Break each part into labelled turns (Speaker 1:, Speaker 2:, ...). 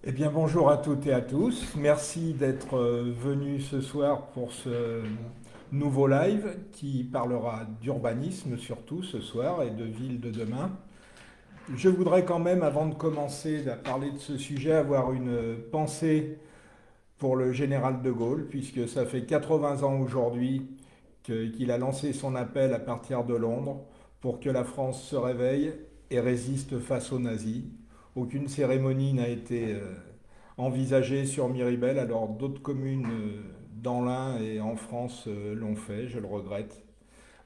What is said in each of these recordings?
Speaker 1: Eh bien, bonjour à toutes et à tous. Merci d'être venus ce soir pour ce nouveau live qui parlera d'urbanisme surtout ce soir et de ville de demain. Je voudrais quand même, avant de commencer à parler de ce sujet, avoir une pensée pour le général de Gaulle, puisque ça fait 80 ans aujourd'hui qu'il a lancé son appel à partir de Londres pour que la France se réveille et résiste face aux nazis. Aucune cérémonie n'a été envisagée sur Miribel, alors d'autres communes dans l'Ain et en France l'ont fait, je le regrette.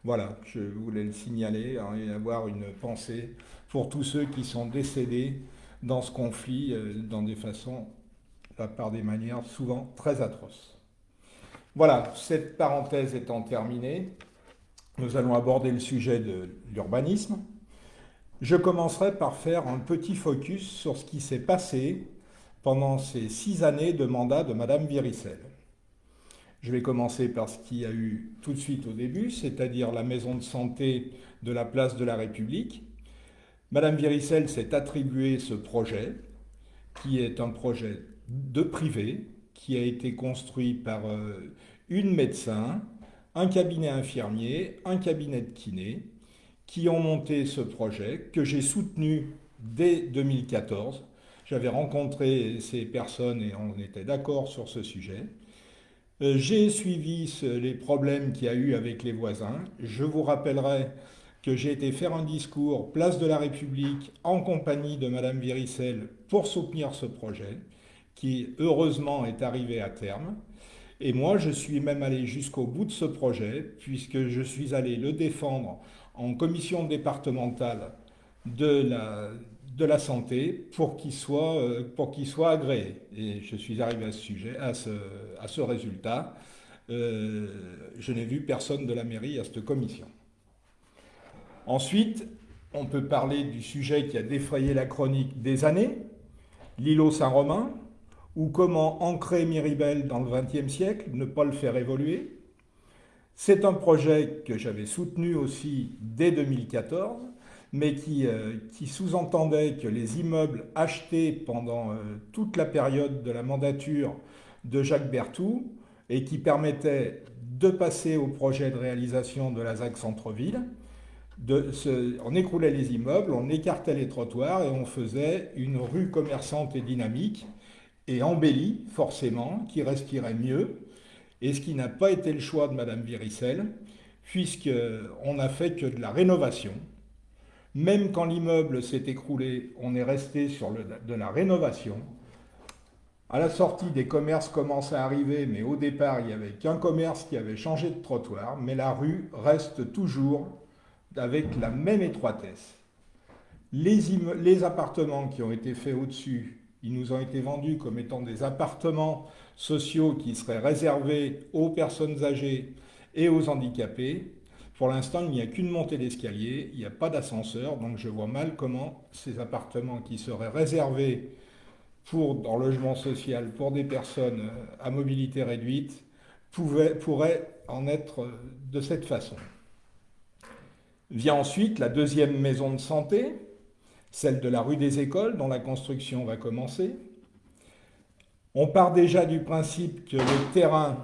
Speaker 1: Voilà, je voulais le signaler hein, et avoir une pensée pour tous ceux qui sont décédés dans ce conflit dans des façons, par des manières souvent très atroces. Voilà, cette parenthèse étant terminée, nous allons aborder le sujet de l'urbanisme. Je commencerai par faire un petit focus sur ce qui s'est passé pendant ces 6 années de mandat de Madame Viricel. Je vais commencer par ce qu'il y a eu tout de suite au début, c'est-à-dire la maison de santé de la place de la République. Madame Viricel s'est attribué ce projet, qui est un projet de privé, qui a été construit par une médecin, un cabinet infirmier, un cabinet de kiné, qui ont monté ce projet que j'ai soutenu dès 2014. J'avais rencontré ces personnes et on était d'accord sur ce sujet. J'ai suivi les problèmes qu'il y a eu avec les voisins. Je vous rappellerai que j'ai été faire un discours place de la République en compagnie de Madame Viricel pour soutenir ce projet qui heureusement est arrivé à terme. Et moi, je suis même allé jusqu'au bout de ce projet, puisque je suis allé le défendre en commission départementale de la santé pour qu'il soit agréé. Et je suis arrivé à ce sujet, à ce résultat. Je n'ai vu personne de la mairie à cette commission. Ensuite, on peut parler du sujet qui a défrayé la chronique des années, l'îlot Saint-Romain, ou comment ancrer Miribel dans le XXe siècle, ne pas le faire évoluer. C'est un projet que j'avais soutenu aussi dès 2014, mais qui sous-entendait que les immeubles achetés pendant toute la période de la mandature de Jacques Berthoud et qui permettaient de passer au projet de réalisation de la ZAC Centre-Ville, on écroulait les immeubles, on écartait les trottoirs et on faisait une rue commerçante et dynamique et embellie, forcément, qui respirait mieux, et ce qui n'a pas été le choix de Madame Viricel, puisqu'on n'a fait que de la rénovation. Même quand l'immeuble s'est écroulé, on est resté sur de la rénovation. À la sortie, des commerces commencent à arriver, mais au départ, il n'y avait qu'un commerce qui avait changé de trottoir, mais la rue reste toujours avec la même étroitesse. Les appartements qui ont été faits au-dessus, ils nous ont été vendus comme étant des appartements sociaux qui seraient réservés aux personnes âgées et aux handicapés. Pour l'instant, il n'y a qu'une montée d'escalier, il n'y a pas d'ascenseur, donc je vois mal comment ces appartements qui seraient réservés dans le logement social pour des personnes à mobilité réduite pourraient en être de cette façon. Vient ensuite la deuxième maison de santé, celle de la rue des Écoles, dont la construction va commencer. On part déjà du principe que le terrain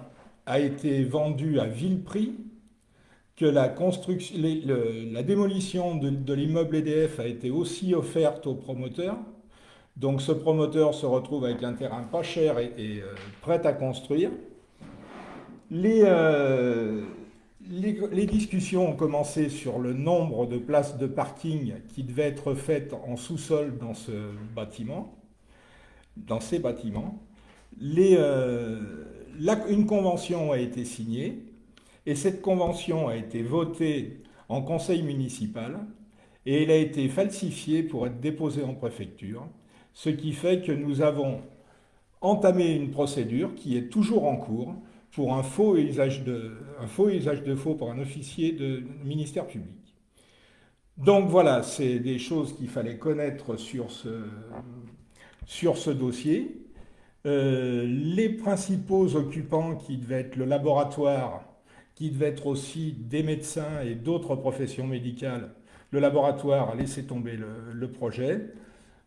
Speaker 1: a été vendu à vil prix, que la démolition de l'immeuble EDF a été aussi offerte au promoteur. Donc ce promoteur se retrouve avec un terrain pas cher et prêt à construire. Les, euh, les discussions ont commencé sur le nombre de places de parking qui devaient être faites en sous-sol dans ce bâtiment, dans ces bâtiments. Une convention a été signée et cette convention a été votée en conseil municipal et elle a été falsifiée pour être déposée en préfecture, ce qui fait que nous avons entamé une procédure qui est toujours en cours pour un faux usage de faux par un officier de ministère public. Donc voilà, c'est des choses qu'il fallait connaître sur ce dossier. Les principaux occupants qui devaient être le laboratoire, qui devait être aussi des médecins et d'autres professions médicales, le laboratoire a laissé tomber le projet.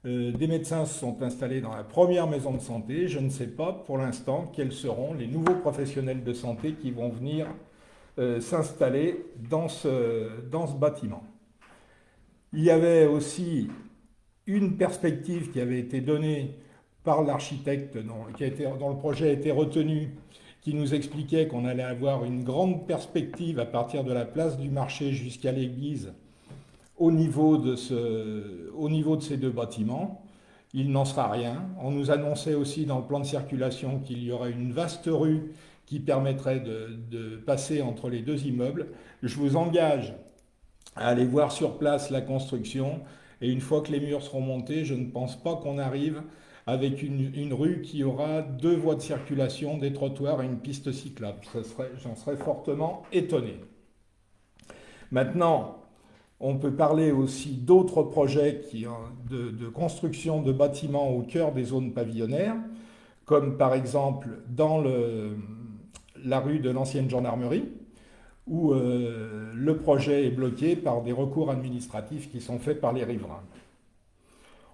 Speaker 1: Des médecins se sont installés dans la première maison de santé. Je ne sais pas pour l'instant quels seront les nouveaux professionnels de santé qui vont venir s'installer dans ce bâtiment. Il y avait aussi une perspective qui avait été donnée par l'architecte dont le projet a été retenu, qui nous expliquait qu'on allait avoir une grande perspective à partir de la place du marché jusqu'à l'église au niveau de ces deux bâtiments. Il n'en sera rien. On nous annonçait aussi dans le plan de circulation qu'il y aurait une vaste rue qui permettrait de passer entre les deux immeubles. Je vous engage à aller voir sur place la construction, et une fois que les murs seront montés, je ne pense pas qu'on arrive avec une rue qui aura 2 voies de circulation, des trottoirs et une piste cyclable. J'en serais fortement étonné. Maintenant, on peut parler aussi d'autres projets de construction de bâtiments au cœur des zones pavillonnaires, comme par exemple dans la rue de l'ancienne gendarmerie, où le projet est bloqué par des recours administratifs qui sont faits par les riverains.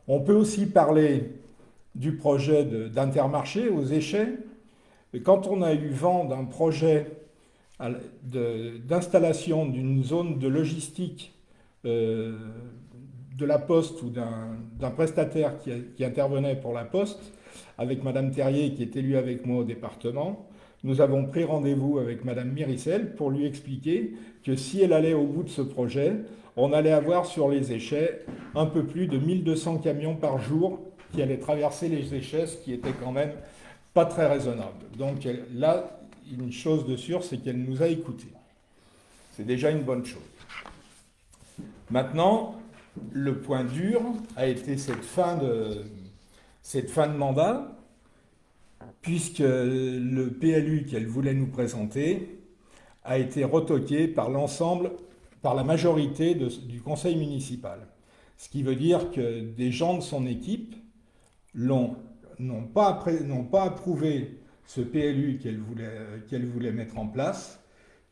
Speaker 1: On peut aussi parler du projet d'Intermarché aux Échets. Et quand on a eu vent d'un projet d'installation d'une zone de logistique de la Poste ou d'un prestataire qui intervenait pour la Poste, avec Madame Terrier qui est élue avec moi au département, nous avons pris rendez-vous avec Madame Miricel pour lui expliquer que si elle allait au bout de ce projet, on allait avoir sur les Échets un peu plus de 1200 camions par jour qui allaient traverser les Échets, ce qui était quand même pas très raisonnable. Donc là, une chose de sûre, c'est qu'elle nous a écoutés. C'est déjà une bonne chose. Maintenant, le point dur a été cette fin de mandat, puisque le PLU qu'elle voulait nous présenter a été retoqué par la majorité du conseil municipal. Ce qui veut dire que des gens de son équipe n'ont pas approuvé ce PLU qu'elle voulait mettre en place,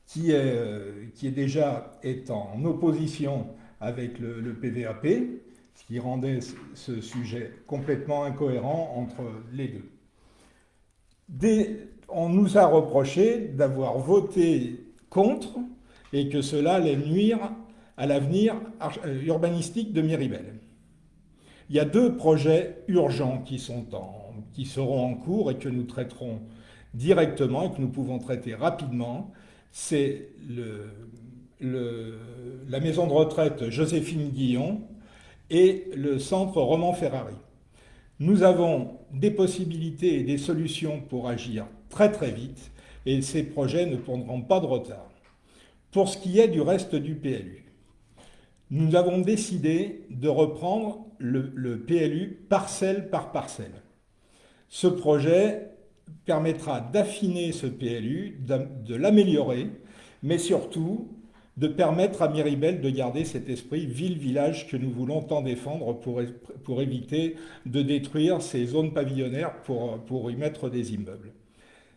Speaker 1: qui est déjà en opposition avec le PVAP, ce qui rendait ce sujet complètement incohérent entre les deux. On nous a reproché d'avoir voté contre et que cela allait nuire à l'avenir urbanistique de Miribel. Il y a 2 projets urgents qui seront en cours et que nous traiterons directement et que nous pouvons traiter rapidement. C'est la maison de retraite Joséphine Guillon et le centre Roman Ferrari. Nous avons des possibilités et des solutions pour agir très très vite et ces projets ne prendront pas de retard. Pour ce qui est du reste du PLU, nous avons décidé de reprendre le PLU parcelle par parcelle. Ce projet permettra d'affiner ce PLU, de l'améliorer, mais surtout de permettre à Miribel de garder cet esprit ville-village que nous voulons tant défendre pour éviter de détruire ces zones pavillonnaires pour y mettre des immeubles.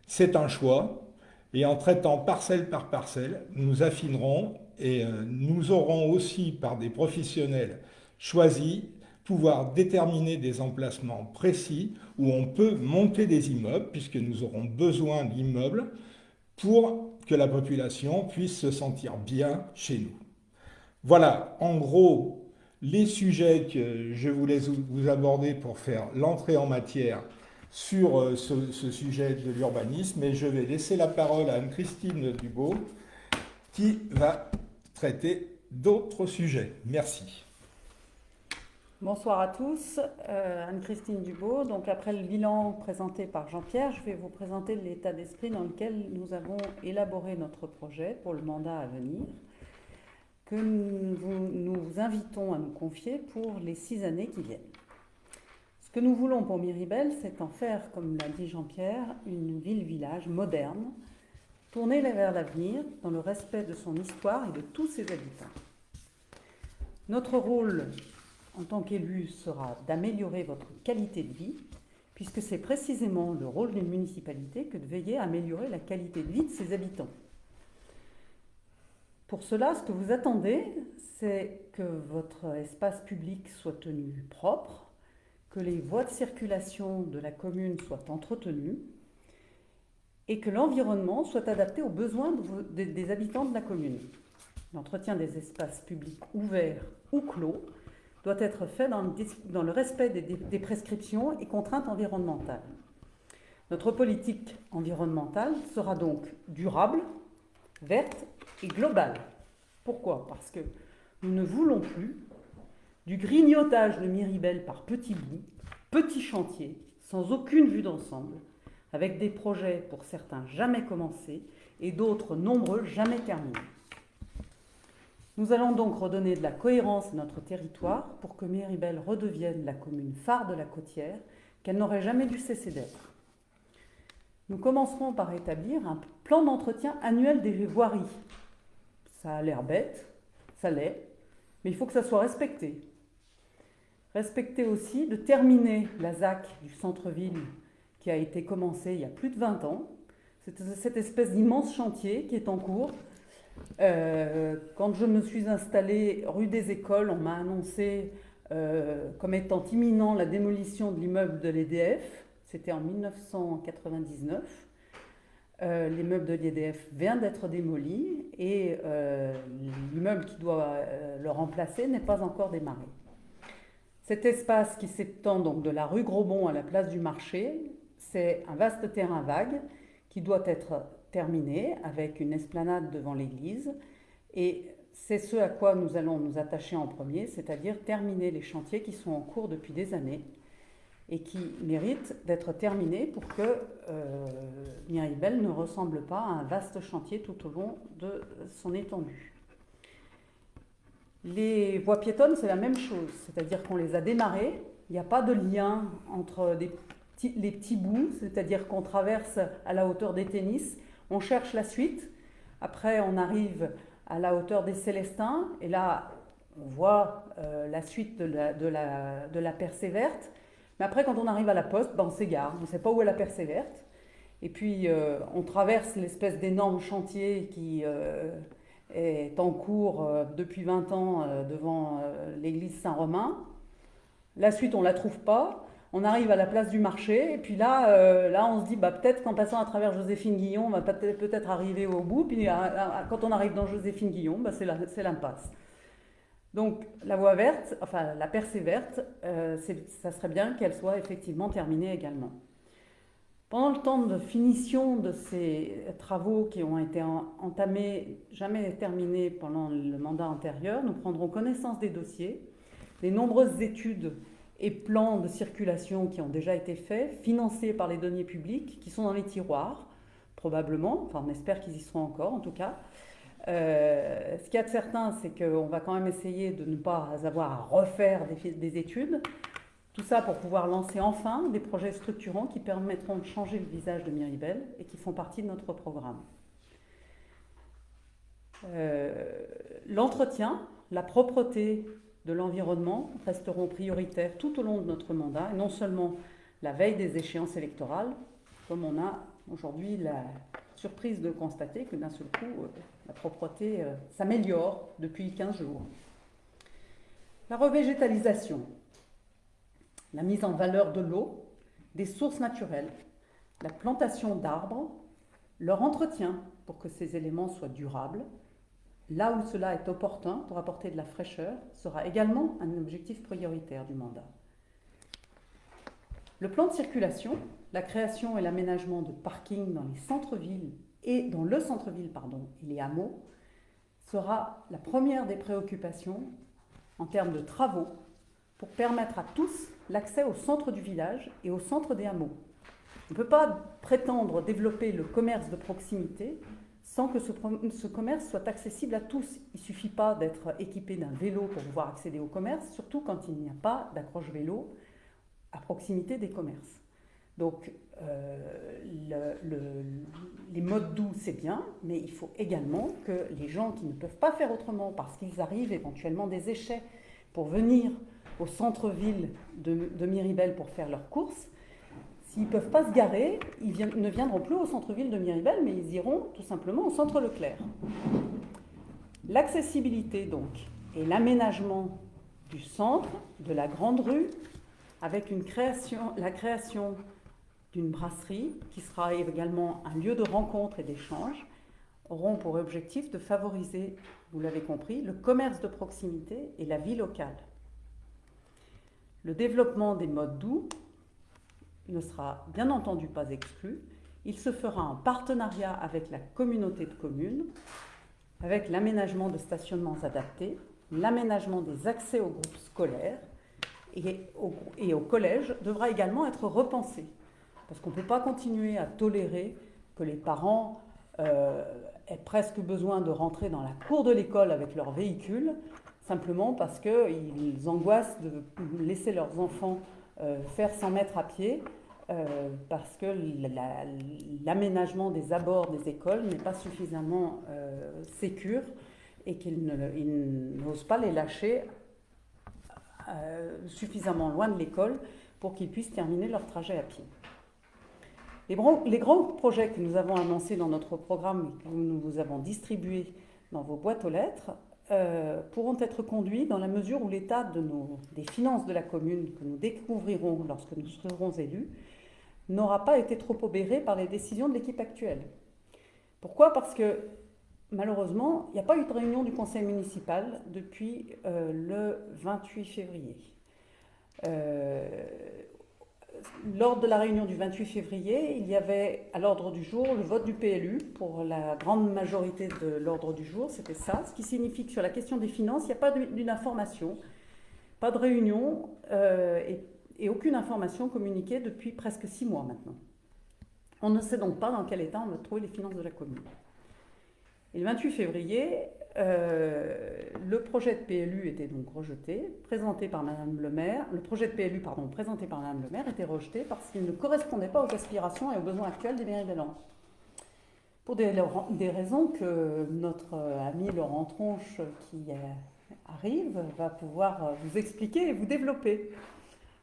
Speaker 1: C'est un choix, et en traitant parcelle par parcelle, nous affinerons et nous aurons aussi, par des professionnels choisis, pouvoir déterminer des emplacements précis où on peut monter des immeubles, puisque nous aurons besoin d'immeubles pour que la population puisse se sentir bien chez nous. Voilà, en gros, les sujets que je voulais vous aborder pour faire l'entrée en matière sur ce sujet de l'urbanisme, et je vais laisser la parole à Anne-Christine Dubeau qui va traiter d'autres sujets. Merci.
Speaker 2: Bonsoir à tous, Anne-Christine Dubeau. Donc après le bilan présenté par Jean-Pierre, je vais vous présenter l'état d'esprit dans lequel nous avons élaboré notre projet pour le mandat à venir, que nous vous invitons à nous confier pour les 6 années qui viennent. Ce que nous voulons pour Miribel, c'est en faire, comme l'a dit Jean-Pierre, une ville-village moderne, tournée vers l'avenir, dans le respect de son histoire et de tous ses habitants. Notre rôle en tant qu'élu sera d'améliorer votre qualité de vie, puisque c'est précisément le rôle d'une municipalité que de veiller à améliorer la qualité de vie de ses habitants. Pour cela, ce que vous attendez, c'est que votre espace public soit tenu propre, que les voies de circulation de la commune soient entretenues et que l'environnement soit adapté aux besoins des habitants de la commune. L'entretien des espaces publics ouverts ou clos doit être fait dans le respect des prescriptions et contraintes environnementales. Notre politique environnementale sera donc durable, verte et globale. Pourquoi ? Parce que nous ne voulons plus du grignotage de Miribel par petits bouts, petits chantiers, sans aucune vue d'ensemble, avec des projets pour certains jamais commencés et d'autres nombreux jamais terminés. Nous allons donc redonner de la cohérence à notre territoire pour que Miribel redevienne la commune phare de la Côtière qu'elle n'aurait jamais dû cesser d'être. Nous commencerons par établir un plan d'entretien annuel des voiries. Ça a l'air bête, ça l'est, mais il faut que ça soit respecté. Respecter aussi de terminer la ZAC du centre-ville qui a été commencée il y a plus de 20 ans. C'est cette espèce d'immense chantier qui est en cours. Quand je me suis installée rue des Écoles, on m'a annoncé comme étant imminent la démolition de l'immeuble de l'EDF. C'était en 1999. L'immeuble de l'EDF vient d'être démoli et l'immeuble qui doit le remplacer n'est pas encore démarré. Cet espace qui s'étend donc de la rue Grosbon à la place du marché, c'est un vaste terrain vague qui doit être terminé avec une esplanade devant l'église. Et c'est ce à quoi nous allons nous attacher en premier, c'est-à-dire terminer les chantiers qui sont en cours depuis des années et qui méritent d'être terminés pour que Miribel ne ressemble pas à un vaste chantier tout au long de son étendue. Les voies piétonnes, c'est la même chose, c'est-à-dire qu'on les a démarrées, il n'y a pas de lien entre les petits bouts, c'est-à-dire qu'on traverse à la hauteur des tennis, on cherche la suite, après on arrive à la hauteur des Célestins, et là on voit la suite de la percée verte, mais après quand on arrive à la poste, on s'égare, on ne sait pas où est la percée verte, et puis on traverse l'espèce d'énorme chantier qui est en cours depuis 20 ans devant l'église Saint-Romain. La suite, on ne la trouve pas. On arrive à la place du marché. Et puis là on se dit, peut-être qu'en passant à travers Joséphine-Guillon, on va peut-être arriver au bout. Puis quand on arrive dans Joséphine-Guillon, c'est l'impasse. Donc la voie verte, enfin la percée verte, ça serait bien qu'elle soit effectivement terminée également. Pendant le temps de finition de ces travaux qui ont été entamés, jamais terminés pendant le mandat antérieur, nous prendrons connaissance des dossiers, des nombreuses études et plans de circulation qui ont déjà été faits, financés par les deniers publics, qui sont dans les tiroirs, probablement, enfin on espère qu'ils y seront encore en tout cas. Ce qu'il y a de certain, c'est qu'on va quand même essayer de ne pas avoir à refaire des études. Tout ça pour pouvoir lancer enfin des projets structurants qui permettront de changer le visage de Miribel et qui font partie de notre programme. L'entretien, la propreté de l'environnement resteront prioritaires tout au long de notre mandat, et non seulement la veille des échéances électorales, comme on a aujourd'hui la surprise de constater que d'un seul coup, la propreté s'améliore depuis 15 jours. La revégétalisation. La mise en valeur de l'eau, des sources naturelles, la plantation d'arbres, leur entretien pour que ces éléments soient durables, là où cela est opportun pour apporter de la fraîcheur, sera également un objectif prioritaire du mandat. Le plan de circulation, la création et l'aménagement de parkings dans les centres-villes et dans le centre-ville et les hameaux, sera la première des préoccupations en termes de travaux pour permettre à tous l'accès au centre du village et au centre des hameaux. On ne peut pas prétendre développer le commerce de proximité sans que ce commerce soit accessible à tous. Il ne suffit pas d'être équipé d'un vélo pour pouvoir accéder au commerce, surtout quand il n'y a pas d'accroche vélo à proximité des commerces. Donc les modes doux, c'est bien, mais il faut également que les gens qui ne peuvent pas faire autrement parce qu'ils arrivent éventuellement des échets pour venir au centre-ville de Miribel pour faire leurs courses, s'ils ne peuvent pas se garer, ils ne viendront plus au centre-ville de Miribel, mais ils iront tout simplement au centre Leclerc. L'accessibilité donc et l'aménagement du centre, de la grande rue, avec la création d'une brasserie qui sera également un lieu de rencontre et d'échange, auront pour objectif de favoriser, vous l'avez compris, le commerce de proximité et la vie locale. Le développement des modes doux ne sera bien entendu pas exclu. Il se fera en partenariat avec la communauté de communes, avec l'aménagement de stationnements adaptés, l'aménagement des accès aux groupes scolaires et au collège devra également être repensé. Parce qu'on ne peut pas continuer à tolérer que les parents aient presque besoin de rentrer dans la cour de l'école avec leur véhicule, simplement parce qu'ils angoissent de laisser leurs enfants faire 100 mètres à pied, parce que l'aménagement des abords des écoles n'est pas suffisamment sécure et qu'ils n'osent pas les lâcher suffisamment loin de l'école pour qu'ils puissent terminer leur trajet à pied. Les grands projets que nous avons annoncés dans notre programme et que nous vous avons distribués dans vos boîtes aux lettres pourront être conduits dans la mesure où l'état des finances de la commune que nous découvrirons lorsque nous serons élus n'aura pas été trop obéré par les décisions de l'équipe actuelle. Pourquoi ? Parce que malheureusement, il n'y a pas eu de réunion du conseil municipal depuis le 28 février. Lors de la réunion du 28 février, il y avait à l'ordre du jour le vote du PLU pour la grande majorité de l'ordre du jour, c'était ça, ce qui signifie que sur la question des finances, il n'y a pas d'une information, pas de réunion et aucune information communiquée depuis presque 6 mois maintenant. On ne sait donc pas dans quel état on va trouver les finances de la commune. Et le 28 février, le projet de PLU était donc rejeté, présenté par Madame le maire. Le projet de PLU, présenté par Madame le maire, était rejeté parce qu'il ne correspondait pas aux aspirations et aux besoins actuels des mairies bellantes. Pour des raisons que notre ami Laurent Tronche, qui arrive, va pouvoir vous expliquer et vous développer.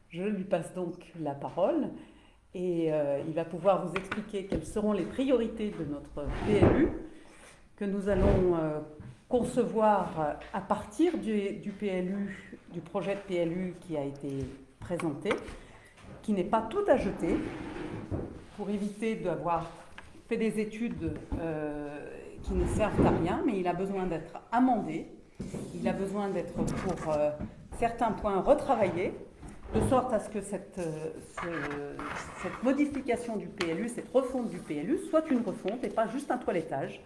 Speaker 2: Je lui passe donc la parole et il va pouvoir vous expliquer quelles seront les priorités de notre PLU que nous allons concevoir à partir du PLU, du projet de PLU qui a été présenté, qui n'est pas tout à jeter, pour éviter d'avoir fait des études qui ne servent à rien, mais il a besoin d'être amendé, il a besoin d'être pour certains points retravaillé, de sorte à ce que cette modification du PLU, cette refonte du PLU, soit une refonte et pas juste un toilettage,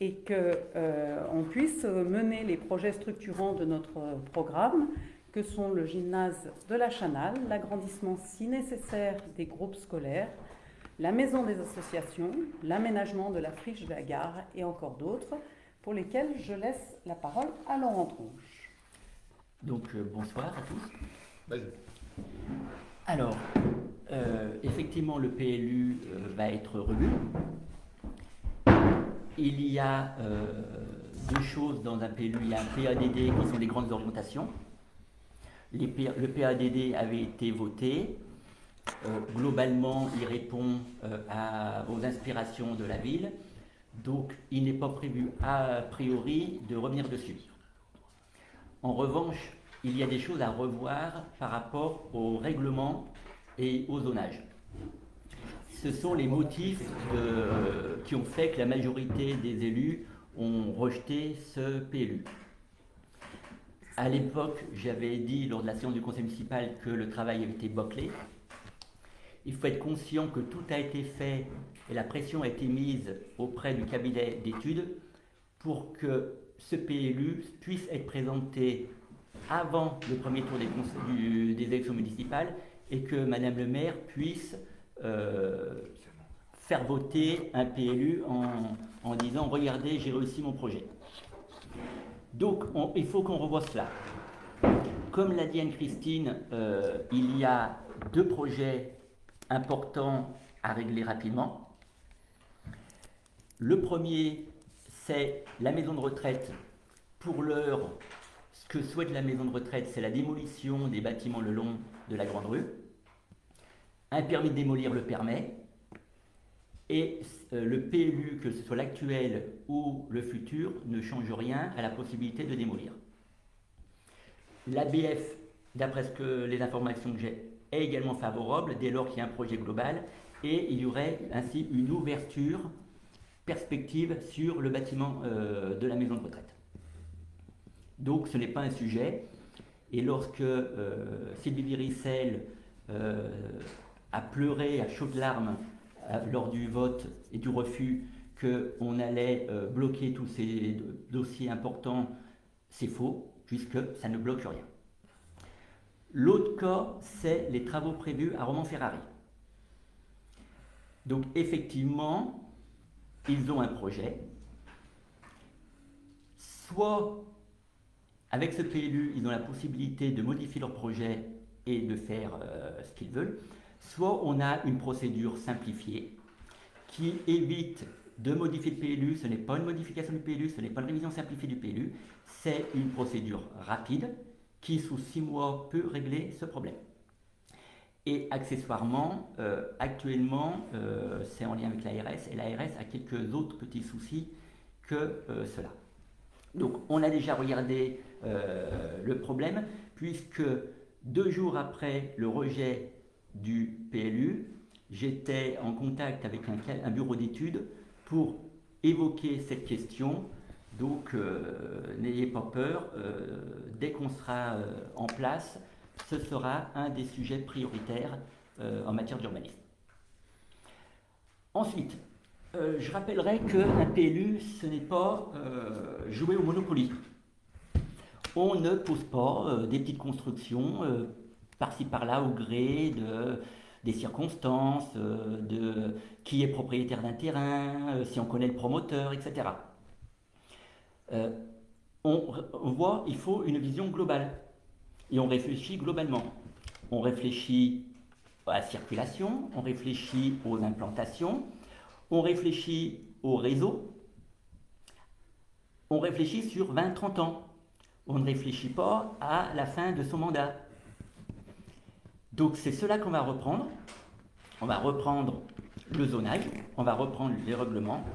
Speaker 2: et qu'on puisse mener les projets structurants de notre programme, que sont le gymnase de la Chanale, l'agrandissement si nécessaire des groupes scolaires, la maison des associations, l'aménagement de la friche de la gare et encore d'autres, pour lesquels je laisse la parole à Laurent Tronche.
Speaker 3: Donc bonsoir à tous.
Speaker 1: Vas-y.
Speaker 3: Alors, effectivement, le PLU va être revu. Il y a deux choses dans un PLU. Il y a un PADD qui sont les grandes orientations. Le PADD avait été voté. Globalement, il répond aux inspirations de la ville. Donc, il n'est pas prévu a priori de revenir dessus. En revanche, il y a des choses à revoir par rapport au règlement et au zonage. Ce sont les motifs qui ont fait que la majorité des élus ont rejeté ce PLU. À l'époque, j'avais dit lors de la séance du conseil municipal que le travail avait été bâclé. Il faut être conscient que tout a été fait et la pression a été mise auprès du cabinet d'études pour que ce PLU puisse être présenté avant le premier tour des élections municipales et que Madame le maire puisse faire voter un PLU en disant « Regardez, j'ai réussi mon projet ». Donc, il faut qu'on revoie cela. Comme l'a dit Anne-Christine, il y a deux projets importants à régler rapidement. Le premier, c'est la maison de retraite. Pour l'heure, ce que souhaite la maison de retraite, c'est la démolition des bâtiments le long de la Grande Rue. Un permis de démolir le permet. Et le PLU, que ce soit l'actuel ou le futur, ne change rien à la possibilité de démolir. L'ABF d'après les informations que j'ai, est également favorable dès lors qu'il y a un projet global et il y aurait ainsi une ouverture perspective sur le bâtiment de la maison de retraite. Donc ce n'est pas un sujet. Et lorsque Sylvie Viricel a pleuré à chaudes larmes lors du vote et du refus qu'on allait bloquer tous ces dossiers importants, c'est faux, puisque ça ne bloque rien. L'autre cas, c'est les travaux prévus à Romans-Ferrari. Donc effectivement, ils ont un projet. Soit, avec ce PLU, ils ont la possibilité de modifier leur projet et de faire ce qu'ils veulent. Soit on a une procédure simplifiée qui évite de modifier le PLU. Ce n'est pas une modification du PLU, ce n'est pas une révision simplifiée du PLU. C'est une procédure rapide qui, sous 6 mois, peut régler ce problème. Et accessoirement, actuellement, c'est en lien avec l'ARS, et l'ARS a quelques autres petits soucis que cela. Donc, on a déjà regardé le problème, puisque 2 jours après le rejet du PLU, j'étais en contact avec un bureau d'études pour évoquer cette question. Donc, n'ayez pas peur, dès qu'on sera en place, ce sera un des sujets prioritaires en matière d'urbanisme. Ensuite, je rappellerai qu'un PLU, ce n'est pas jouer au Monopoly. On ne pose pas des petites constructions par-ci par-là au gré des circonstances, de qui est propriétaire d'un terrain, si on connaît le promoteur, etc. On voit, il faut une vision globale. Et on réfléchit globalement. On réfléchit à la circulation, on réfléchit aux implantations, on réfléchit au réseau, on réfléchit sur 20-30 ans. On ne réfléchit pas à la fin de son mandat. Donc c'est cela qu'on va reprendre. On va reprendre le zonage, on va reprendre les règlements,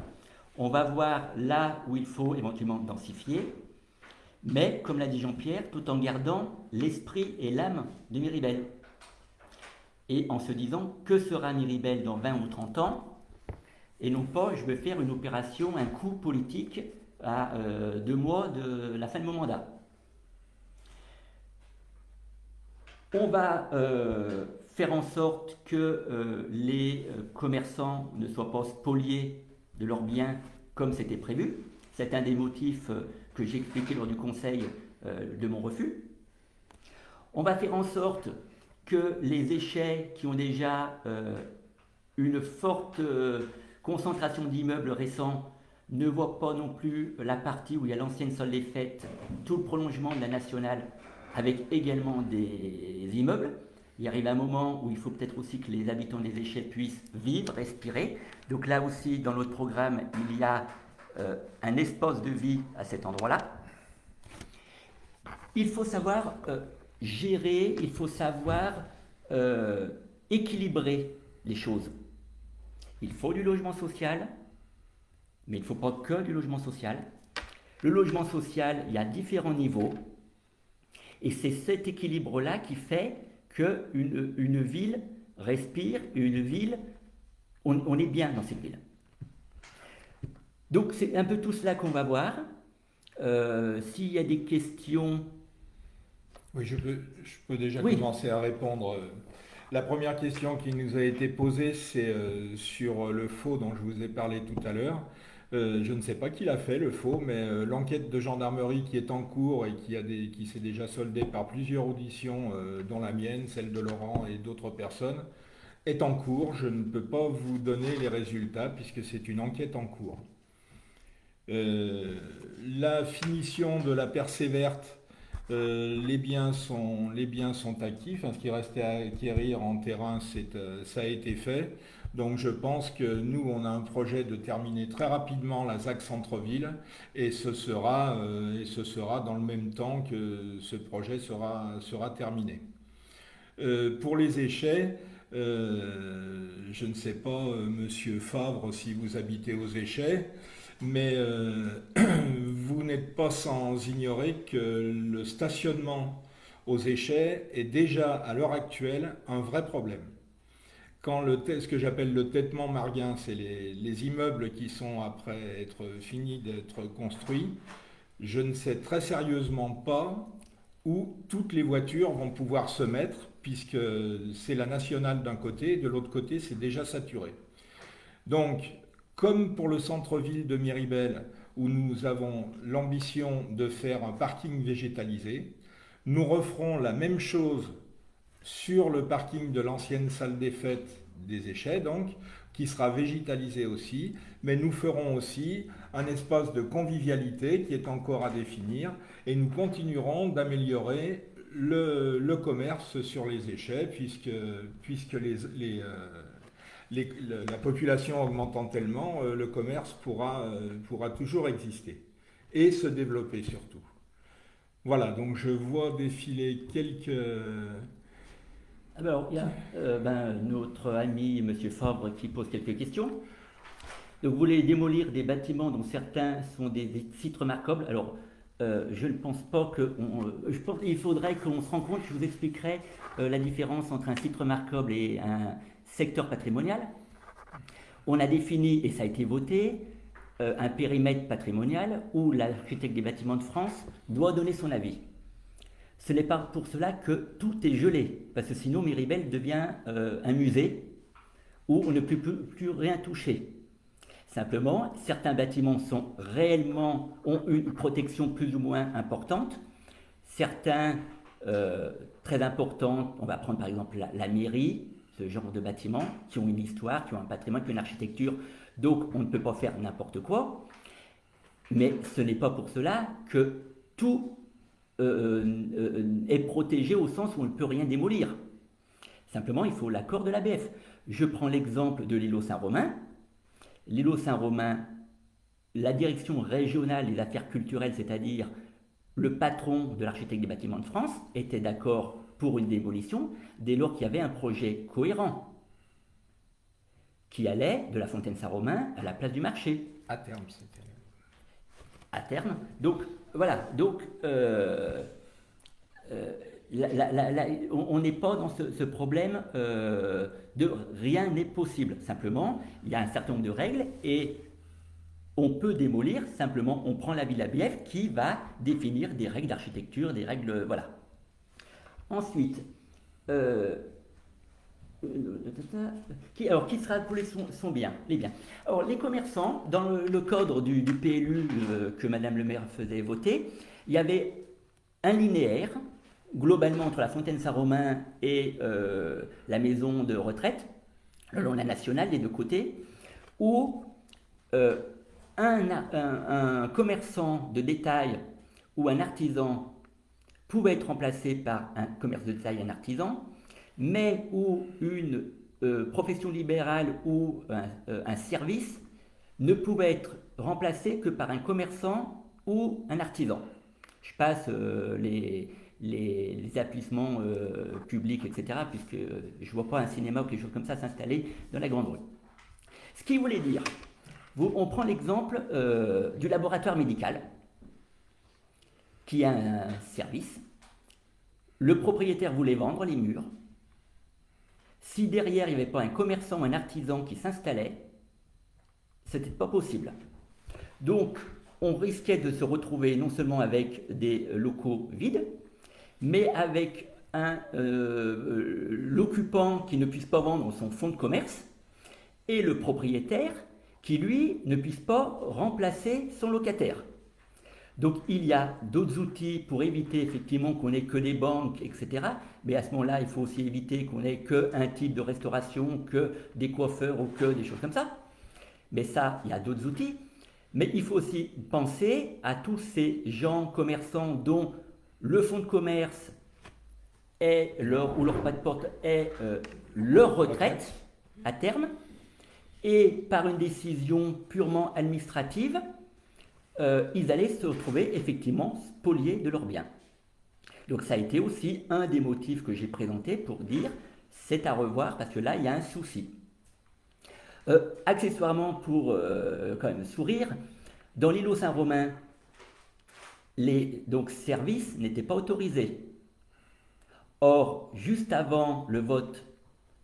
Speaker 3: on va voir là où il faut éventuellement densifier, mais comme l'a dit Jean-Pierre, tout en gardant l'esprit et l'âme de Miribel. Et en se disant que sera Miribel dans 20 ou 30 ans, et non pas je vais faire une opération, un coup politique à 2 mois de la fin de mon mandat. On va faire en sorte que les commerçants ne soient pas spoliés de leurs biens comme c'était prévu. C'est un des motifs que j'ai expliqué lors du conseil de mon refus. On va faire en sorte que les échets qui ont déjà une forte concentration d'immeubles récents ne voient pas non plus la partie où il y a l'ancienne salle des fêtes, tout le prolongement de la nationale avec également des immeubles. Il arrive un moment où il faut peut-être aussi que les habitants des échelles puissent vivre, respirer. Donc là aussi, dans notre programme, il y a un espace de vie à cet endroit-là. Il faut savoir gérer, il faut savoir équilibrer les choses. Il faut du logement social, mais il ne faut pas que du logement social. Le logement social, il y a différents niveaux. Et c'est cet équilibre-là qui fait qu'une ville respire, une ville, on est bien dans cette ville. Donc c'est un peu tout cela qu'on va voir. S'il y a des questions...
Speaker 1: Oui, je peux déjà commencer à répondre. La première question qui nous a été posée, c'est sur le faux dont je vous ai parlé tout à l'heure. Je ne sais pas qui l'a fait, le faux, mais l'enquête de gendarmerie qui est en cours et qui s'est déjà soldée par plusieurs auditions, dont la mienne, celle de Laurent et d'autres personnes, est en cours. Je ne peux pas vous donner les résultats puisque c'est une enquête en cours. La finition de la percée verte, les biens sont acquis. Enfin, ce qui restait à acquérir en terrain, ça a été fait. Donc je pense que nous, on a un projet de terminer très rapidement la ZAC Centre-Ville et ce sera dans le même temps que ce projet sera terminé. Pour les échets, je ne sais pas, Monsieur Favre, si vous habitez aux échets, mais vous n'êtes pas sans ignorer que le stationnement aux échets est déjà à l'heure actuelle un vrai problème. Quand ce que j'appelle le têtement marguin, c'est les immeubles qui sont après être finis d'être construits, je ne sais très sérieusement pas où toutes les voitures vont pouvoir se mettre, puisque c'est la nationale d'un côté, et de l'autre côté c'est déjà saturé. Donc, comme pour le centre-ville de Miribel, où nous avons l'ambition de faire un parking végétalisé, nous referons la même chose sur le parking de l'ancienne salle des fêtes des Échets, donc, qui sera végétalisé aussi, mais nous ferons aussi un espace de convivialité qui est encore à définir, et nous continuerons d'améliorer le commerce sur les Échets, puisque la population augmentant tellement, le commerce pourra toujours exister et se développer surtout. Voilà, donc je vois défiler quelques...
Speaker 3: Alors, il y a notre ami M. Fabre qui pose quelques questions. Donc, vous voulez démolir des bâtiments dont certains sont des sites remarquables. Alors, je ne pense pas que... je pense qu'il faudrait qu'on se rende compte, je vous expliquerai la différence entre un site remarquable et un secteur patrimonial. On a défini, et ça a été voté, un périmètre patrimonial où l'architecte des bâtiments de France doit donner son avis. Ce n'est pas pour cela que tout est gelé, parce que sinon Miribel devient un musée où on ne peut plus rien toucher. Simplement, certains bâtiments ont une protection plus ou moins importante. Certains, très importants, on va prendre par exemple la mairie, ce genre de bâtiments, qui ont une histoire, qui ont un patrimoine, qui ont une architecture, donc on ne peut pas faire n'importe quoi. Mais ce n'est pas pour cela que tout est protégé au sens où on ne peut rien démolir. Simplement, il faut l'accord de l'ABF. Je prends l'exemple de l'îlot Saint-Romain. L'îlot Saint-Romain, la direction régionale des affaires culturelles, c'est-à-dire le patron de l'architecte des bâtiments de France, était d'accord pour une démolition dès lors qu'il y avait un projet cohérent qui allait de la Fontaine Saint-Romain à la place du marché.
Speaker 1: À terme, c'était...
Speaker 3: À terme. Donc, voilà. Donc, on n'est pas dans ce problème de rien n'est possible. Simplement, il y a un certain nombre de règles et on peut démolir. Simplement, on prend l'avis de la BF qui va définir des règles d'architecture, des règles... Voilà. Ensuite, qui sera appelé son bien, les biens. Alors, les commerçants, dans le cadre du PLU que Madame le maire faisait voter, il y avait un linéaire, globalement entre la Fontaine Saint-Romain et la maison de retraite, le long de la nationale des deux côtés, où un commerçant de détail ou un artisan pouvait être remplacé par un commerce de détail, un artisan, mais où une profession libérale ou un service ne pouvait être remplacé que par un commerçant ou un artisan. Je passe les établissements publics, etc., puisque je ne vois pas un cinéma ou quelque chose comme ça s'installer dans la grande rue. Ce qui voulait dire, on prend l'exemple du laboratoire médical, qui a un service. Le propriétaire voulait vendre les murs. Si derrière, il n'y avait pas un commerçant ou un artisan qui s'installait, ce n'était pas possible. Donc, on risquait de se retrouver non seulement avec des locaux vides, mais avec l'occupant qui ne puisse pas vendre son fonds de commerce et le propriétaire qui, lui, ne puisse pas remplacer son locataire. Donc, il y a d'autres outils pour éviter effectivement qu'on n'ait que des banques, etc. Mais à ce moment-là, il faut aussi éviter qu'on n'ait qu'un type de restauration, que des coiffeurs ou que des choses comme ça. Mais ça, il y a d'autres outils. Mais il faut aussi penser à tous ces gens commerçants dont le fonds de commerce est ou leur pas de porte est leur retraite à terme. Et par une décision purement administrative, ils allaient se retrouver effectivement spoliés de leurs biens. Donc ça a été aussi un des motifs que j'ai présenté pour dire c'est à revoir parce que là il y a un souci. Accessoirement pour quand même sourire, dans l'îlot Saint-Romain, les services n'étaient pas autorisés. Or, juste avant le vote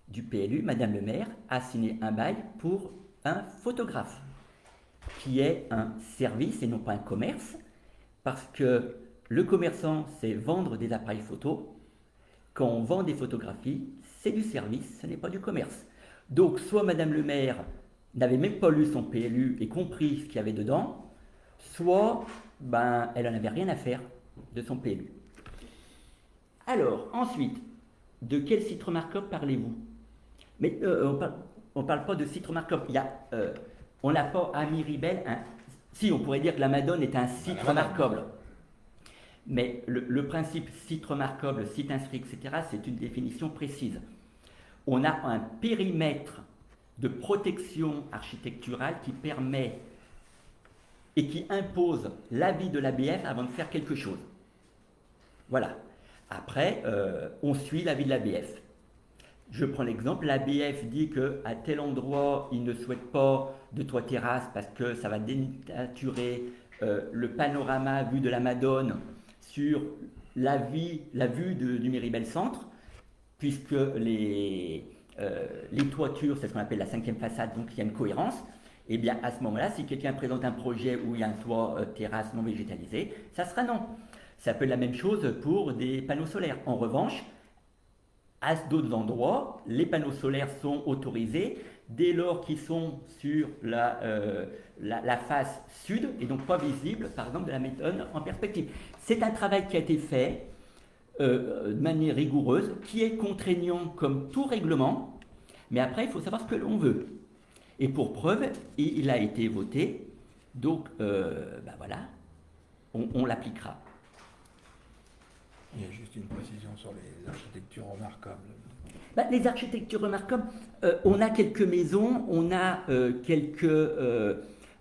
Speaker 3: du PLU, Madame le maire a signé un bail pour un photographe, qui est un service et non pas un commerce, parce que le commerçant, c'est vendre des appareils photo. Quand on vend des photographies, c'est du service, ce n'est pas du commerce. Donc, soit Madame le maire n'avait même pas lu son PLU et compris ce qu'il y avait dedans, soit elle n'en avait rien à faire de son PLU. Alors, ensuite, de quel site remarquable parlez-vous? Mais on parle pas de site remarquable. On n'a pas à Miribel si, on pourrait dire que la Madone est un site remarquable. Mais le principe site remarquable, site inscrit, etc., c'est une définition précise. On a un périmètre de protection architecturale qui permet et qui impose l'avis de l'ABF avant de faire quelque chose. Voilà. Après, on suit l'avis de l'ABF. Je prends l'exemple, l'ABF dit qu'à tel endroit, il ne souhaite pas de toit terrasse parce que ça va dénaturer le panorama vu de la Madone sur la vue du Miribel Centre, puisque les toitures, c'est ce qu'on appelle la 5e façade, donc il y a une cohérence. Et bien à ce moment-là, si quelqu'un présente un projet où il y a un toit terrasse non végétalisé, ça sera non. Ça peut être la même chose pour des panneaux solaires. En revanche, à d'autres endroits, les panneaux solaires sont autorisés dès lors qu'ils sont sur la face sud et donc pas visibles, par exemple, de la Madone en perspective. C'est un travail qui a été fait de manière rigoureuse, qui est contraignant comme tout règlement, mais après, il faut savoir ce que l'on veut. Et pour preuve, il a été voté, donc voilà, on l'appliquera.
Speaker 1: Il y a juste une précision sur les architectures remarquables.
Speaker 3: Les architectures remarquables, on a quelques maisons, on a quelques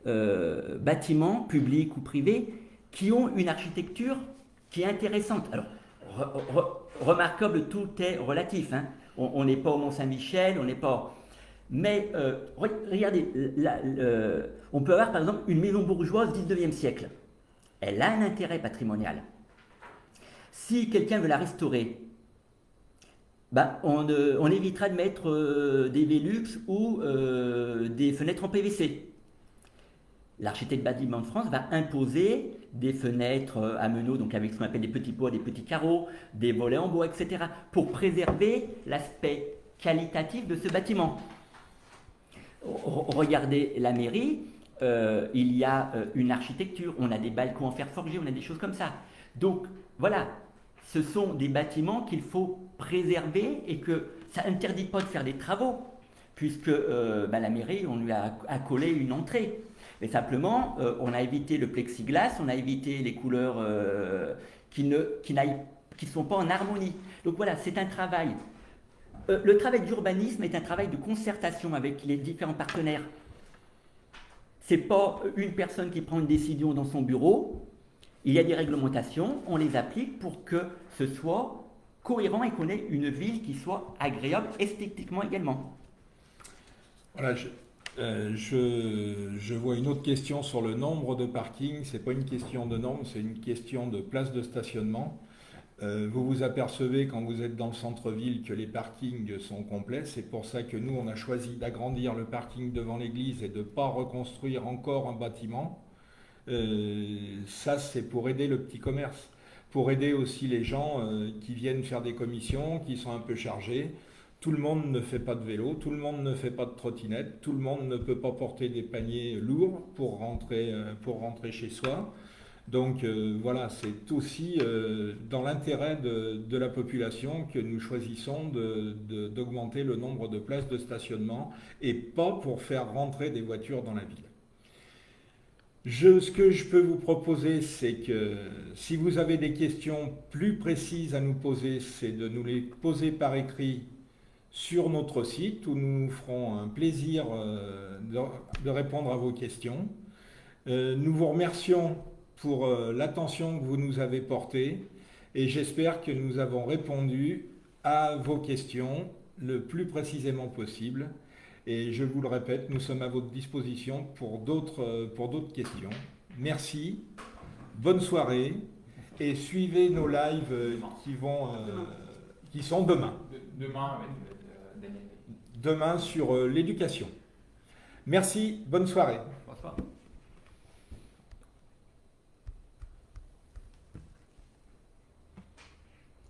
Speaker 3: bâtiments publics ou privés qui ont une architecture qui est intéressante. Alors, remarquable, tout est relatif. Hein. On n'est pas au Mont-Saint-Michel, on n'est pas... Mais regardez, on peut avoir par exemple une maison bourgeoise du 19e siècle. Elle a un intérêt patrimonial. Si quelqu'un veut la restaurer, on évitera de mettre des Velux ou des fenêtres en PVC. L'architecte bâtiment de France va imposer des fenêtres à meneaux, donc avec ce qu'on appelle des petits pots, des petits carreaux, des volets en bois, etc., pour préserver l'aspect qualitatif de ce bâtiment. Regardez la mairie, il y a une architecture, on a des balcons en fer forgé, on a des choses comme ça. Donc voilà, ce sont des bâtiments qu'il faut préserver et que ça n'interdit pas de faire des travaux, puisque la mairie, on lui a accolé une entrée. Mais simplement, on a évité le plexiglas, on a évité les couleurs qui ne sont pas en harmonie. Donc voilà, c'est un travail. Le travail d'urbanisme est un travail de concertation avec les différents partenaires. Ce n'est pas une personne qui prend une décision dans son bureau. Il y a des réglementations, on les applique pour que ce soit cohérent et qu'on ait une ville qui soit agréable esthétiquement également.
Speaker 1: Voilà, je vois une autre question sur le nombre de parkings. Ce n'est pas une question de nombre, c'est une question de place de stationnement. Vous vous apercevez quand vous êtes dans le centre-ville que les parkings sont complets. C'est pour ça que nous, on a choisi d'agrandir le parking devant l'église et de ne pas reconstruire encore un bâtiment. Ça, c'est pour aider le petit commerce, pour aider aussi les gens qui viennent faire des commissions, qui sont un peu chargés. Tout le monde ne fait pas de vélo, tout le monde ne fait pas de trottinette, tout le monde ne peut pas porter des paniers lourds pour rentrer chez soi. Donc voilà, c'est aussi dans l'intérêt de la population que nous choisissons d'augmenter le nombre de places de stationnement et pas pour faire rentrer des voitures dans la ville. Ce que je peux vous proposer, c'est que si vous avez des questions plus précises à nous poser, c'est de nous les poser par écrit sur notre site où nous ferons un plaisir de répondre à vos questions. Nous vous remercions pour l'attention que vous nous avez portée et j'espère que nous avons répondu à vos questions le plus précisément possible. Et je vous le répète, nous sommes à votre disposition pour d'autres questions. Merci, bonne soirée et suivez nos lives qui sont demain.
Speaker 4: Demain avec Daniel.
Speaker 1: Demain sur l'éducation. Merci, bonne soirée.